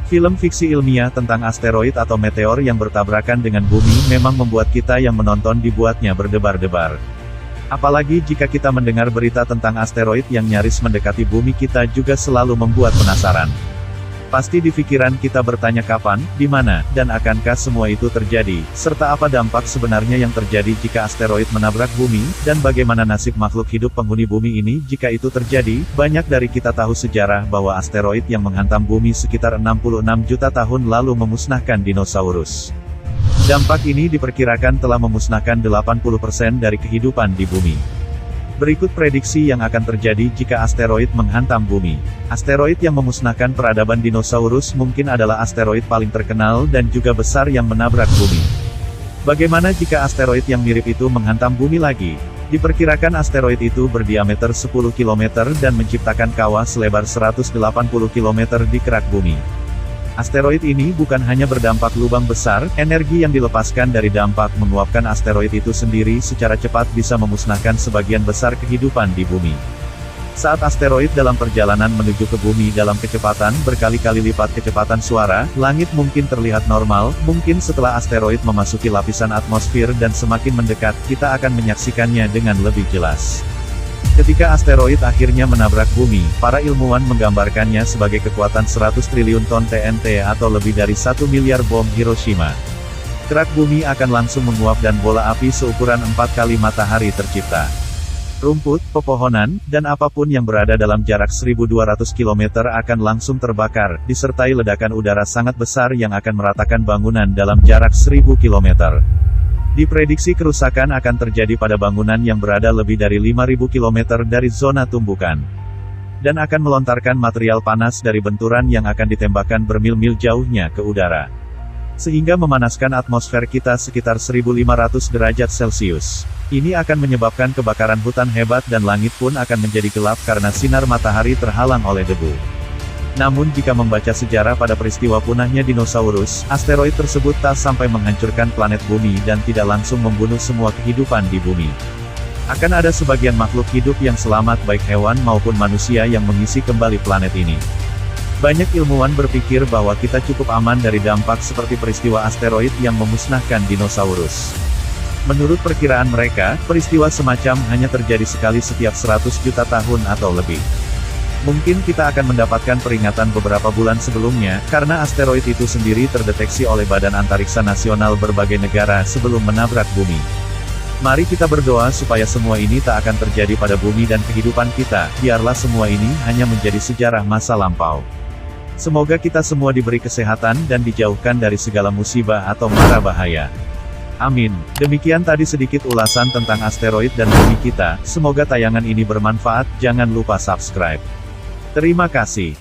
Film fiksi ilmiah tentang asteroid atau meteor yang bertabrakan dengan bumi memang membuat kita yang menonton dibuatnya berdebar-debar. Apalagi jika kita mendengar berita tentang asteroid yang nyaris mendekati bumi, kita juga selalu membuat penasaran. Pasti di pikiran kita bertanya kapan, di mana, dan akankah semua itu terjadi, serta apa dampak sebenarnya yang terjadi jika asteroid menabrak bumi, dan bagaimana nasib makhluk hidup penghuni bumi ini jika itu terjadi. Banyak dari kita tahu sejarah bahwa asteroid yang menghantam bumi sekitar 66 juta tahun lalu memusnahkan dinosaurus. Dampak ini diperkirakan telah memusnahkan 80% dari kehidupan di bumi. Berikut prediksi yang akan terjadi jika asteroid menghantam bumi. Asteroid yang memusnahkan peradaban dinosaurus mungkin adalah asteroid paling terkenal dan juga besar yang menabrak bumi. Bagaimana jika asteroid yang mirip itu menghantam bumi lagi? Diperkirakan asteroid itu berdiameter 10 km dan menciptakan kawah selebar 180 km di kerak bumi. Asteroid ini bukan hanya berdampak lubang besar, energi yang dilepaskan dari dampak menguapkan asteroid itu sendiri secara cepat bisa memusnahkan sebagian besar kehidupan di bumi. Saat asteroid dalam perjalanan menuju ke bumi dalam kecepatan berkali-kali lipat kecepatan suara, langit mungkin terlihat normal. Mungkin setelah asteroid memasuki lapisan atmosfer dan semakin mendekat, kita akan menyaksikannya dengan lebih jelas. Ketika asteroid akhirnya menabrak bumi, para ilmuwan menggambarkannya sebagai kekuatan 100 triliun ton TNT atau lebih dari 1 miliar bom Hiroshima. Kerak bumi akan langsung menguap dan bola api seukuran 4 kali matahari tercipta. Rumput, pepohonan, dan apapun yang berada dalam jarak 1.200 km akan langsung terbakar, disertai ledakan udara sangat besar yang akan meratakan bangunan dalam jarak 1.000 km. Diprediksi kerusakan akan terjadi pada bangunan yang berada lebih dari 5.000 km dari zona tumbukan. Dan akan melontarkan material panas dari benturan yang akan ditembakkan bermil-mil jauhnya ke udara. Sehingga memanaskan atmosfer kita sekitar 1.500 derajat Celcius. Ini akan menyebabkan kebakaran hutan hebat dan langit pun akan menjadi gelap karena sinar matahari terhalang oleh debu. Namun jika membaca sejarah pada peristiwa punahnya dinosaurus, asteroid tersebut tak sampai menghancurkan planet bumi dan tidak langsung membunuh semua kehidupan di bumi. Akan ada sebagian makhluk hidup yang selamat baik hewan maupun manusia yang mengisi kembali planet ini. Banyak ilmuwan berpikir bahwa kita cukup aman dari dampak seperti peristiwa asteroid yang memusnahkan dinosaurus. Menurut perkiraan mereka, peristiwa semacam hanya terjadi sekali setiap 100 juta tahun atau lebih. Mungkin kita akan mendapatkan peringatan beberapa bulan sebelumnya, karena asteroid itu sendiri terdeteksi oleh Badan Antariksa Nasional berbagai negara sebelum menabrak bumi. Mari kita berdoa supaya semua ini tak akan terjadi pada bumi dan kehidupan kita, biarlah semua ini hanya menjadi sejarah masa lampau. Semoga kita semua diberi kesehatan dan dijauhkan dari segala musibah atau mara bahaya. Amin. Demikian tadi sedikit ulasan tentang asteroid dan bumi kita, semoga tayangan ini bermanfaat, jangan lupa subscribe. Terima kasih.